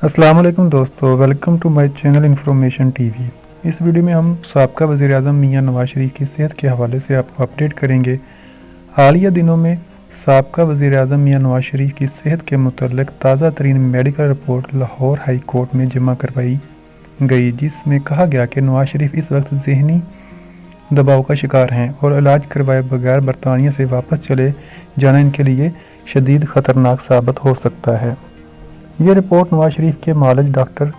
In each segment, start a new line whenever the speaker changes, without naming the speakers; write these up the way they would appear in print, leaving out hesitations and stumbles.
अस्सलाम वालेकुम दोस्तों, welcome to my channel information TV. इस वीडियो में हम साबका वज़ीर आज़म मियां नवाज शरीफ की सेहत के हवाले से आपको अपडेट करेंगे। हालिया दिनों में साबका वज़ीर आज़म मियां नवाज शरीफ की सेहत के मुतल्लिक ताज़ा तरीन medical report Lahore high court में जमा करवाई गई, जिसमें कहा गया कि नवाज शरीफ इस वक्त ज़हनी दबाव का शिकार हैं और इलाज करवाए बगैर बरतानिया से वापस चले जाना इनके लिए शदीद ख़तरनाक साबित हो सकता है। ये रिपोर्ट नवाज शरीफ के मालिक डॉक्टर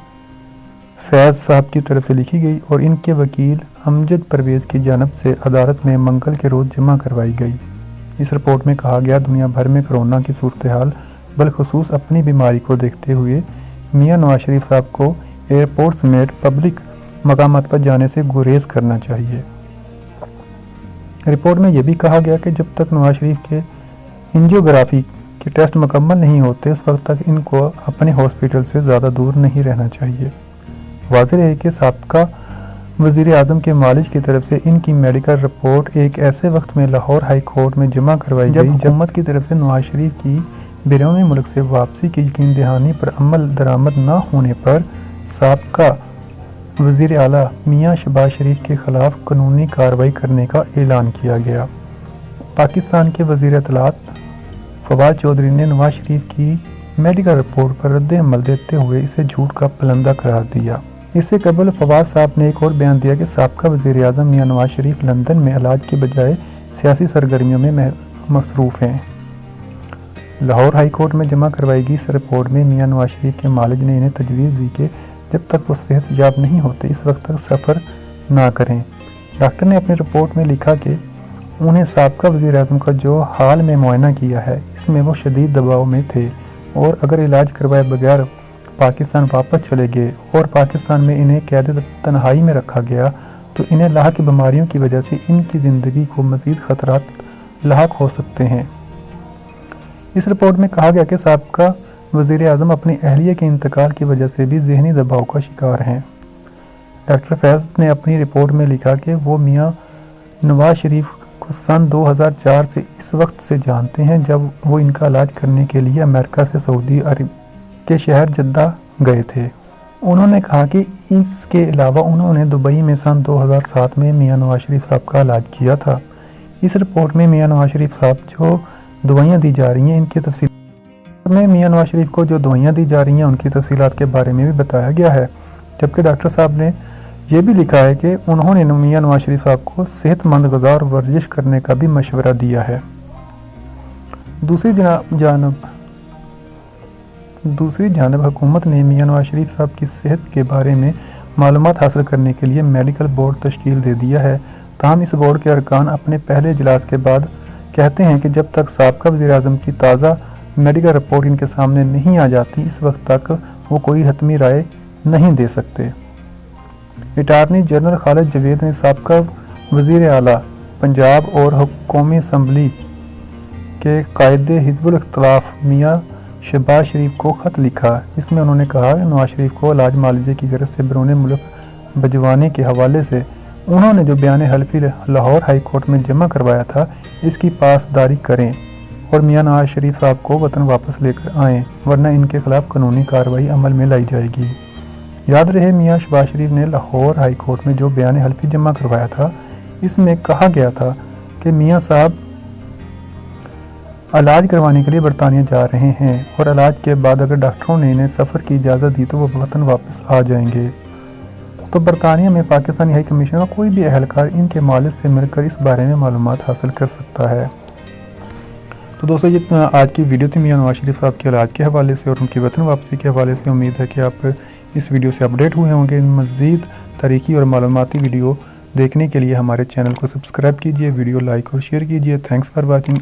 फैज़ साहब की तरफ से लिखी गई और इनके वकील अमजद परवेज़ की जानब से अदालत में मंगल के रोज़ जमा करवाई गई। इस रिपोर्ट में कहा गया, दुनिया भर में कोरोना की सूरत हाल बलखसूस अपनी बीमारी को देखते हुए मियां नवाज शरीफ साहब को एयरपोर्ट समेत पब्लिक मकामात पर जाने से गुरेज करना चाहिए। रिपोर्ट में यह भी कहा गया कि जब तक नवाज शरीफ के एंजियोग्राफी के टेस्ट मुकम्मल नहीं होते उस वक्त तक इनको अपने हॉस्पिटल से ज़्यादा दूर नहीं रहना चाहिए। वाज़ेह है कि साबका वज़ीर आज़म के मालिक की तरफ से इनकी मेडिकल रिपोर्ट एक ऐसे वक्त में लाहौर हाई कोर्ट में जमा करवाई गई जब हुकूमत की तरफ से नवाज शरीफ की बैरून मुल्क से वापसी की यकीन दहानी पर अमल दरामद न होने पर साबका वज़ीर आला मियां शहबाज शरीफ के ख़िलाफ़ कानूनी कार्रवाई करने का ऐलान किया गया। पाकिस्तान के वज़ीर इत्तलात फवाद चौधरी ने नवाज शरीफ की मेडिकल रिपोर्ट पर रद्द अमल देते हुए इसे झूठ का पलंदा करार दिया। इससे कबल फवाद साहब ने एक और बयान दिया कि साबका वज़ीर आज़म मियां नवाज शरीफ लंदन में इलाज के बजाय सियासी सरगर्मियों में मसरूफ़ हैं। लाहौर हाई कोर्ट में जमा करवाई गई इस रिपोर्ट में मियां नवाज शरीफ के मालिक ने इन्हें तजवीज़ दी कि जब तक वो सेहतयाब नहीं होते इस वक्त तक सफ़र ना करें। डॉक्टर ने अपनी रिपोर्ट में लिखा कि उन्हें साबका वज़ीर आज़म का जो हाल में मुआयना किया है इसमें वो शदीद दबाव में थे और अगर इलाज करवाए बगैर पाकिस्तान वापस चले गए और पाकिस्तान में इन्हें कैद तन्हाई में रखा गया तो इन्हें लाहक की बीमारियों की वजह से इनकी ज़िंदगी को मज़ीद ख़तरात लाहक हो सकते हैं। इस रिपोर्ट में कहा गया कि साबका वज़ीर आज़म अपनी अहलिया के इंतकाल की वजह से भी ज़हनी दबाव का शिकार हैं। डॉक्टर फैज़ ने अपनी रिपोर्ट में लिखा कि वो मियाँ नवाज शरीफ को सन 2004 से इस वक्त से जानते हैं जब वो इनका इलाज करने के लिए अमेरिका से सऊदी अरब के शहर जद्दा गए थे। उन्होंने कहा कि इसके अलावा उन्होंने दुबई में सन 2007 में मियां नवाज शरीफ साहब का इलाज किया था। इस रिपोर्ट में मियां नवाज शरीफ साहब जो दवाइयाँ दी जा रही हैं इनकी तफसील में मियां नवाज शरीफ को जो दवाइयाँ दी जा रही हैं उनकी तफसीलात के बारे में भी बताया गया है। जबकि डॉक्टर साहब ने यह भी लिखा है कि उन्होंने मियां नवाज शरीफ साहब को सेहतमंद ग़िज़ा और वर्जिश करने का भी मशवरा दिया है। दूसरी जानब हुकूमत ने मियां नवाज शरीफ साहब की सेहत के बारे में मालूमात हासिल करने के लिए मेडिकल बोर्ड तश्कील दे दिया है। ताहम इस बोर्ड के अरकान अपने पहले इजलास के बाद कहते हैं कि जब तक साबका वज़ीर आज़म की ताज़ा मेडिकल रिपोर्ट इनके सामने नहीं आ जाती इस वक्त तक वो कोई हतमी राय नहीं दे सकते। अटॉर्नी जनरल खालिद जवेद ने साबका वज़ीर आला पंजाब और कौमी असम्बली के कायदे हिज़्बुल इख्तिलाफ मियां शहबाज शरीफ को ख़त लिखा जिसमें उन्होंने कहा कि नवाज शरीफ को इलाज मालजे की गरज से बैरून मुल्क भिजवाने के हवाले से उन्होंने जो बयान हल्फी लाहौर हाई कोर्ट में जमा करवाया था इसकी पासदारी करें और मियां नवाज शरीफ साहब को वतन वापस लेकर आएँ, वरना इनके खिलाफ कानूनी कार्रवाई अमल में लाई जाएगी। याद रहे, मियां शहबाज शरीफ ने लाहौर हाई कोर्ट में जो बयान हल्फी जमा करवाया था इसमें कहा गया था कि मियां साहब इलाज करवाने के लिए बरतानिया जा रहे हैं और इलाज के बाद अगर डॉक्टरों ने इन्हें सफ़र की इजाज़त दी तो वो वतन वापस आ जाएंगे। तो बरतानिया में पाकिस्तानी हाई कमीशन का कोई भी अहलकार इनके मालिक से मिलकर इस बारे में मालूमात हासिल कर सकता है। तो दोस्तों, ये आज की वीडियो थी मियां नवाज शरीफ साहब के इलाज के हवाले से और उनकी वतन वापसी के हवाले से। उम्मीद है कि आप इस वीडियो से अपडेट हुए होंगे। मज़ीद तारीखी और मालूमाती वीडियो देखने के लिए हमारे चैनल को सब्सक्राइब कीजिए, वीडियो लाइक और शेयर कीजिए। Thanks for watching.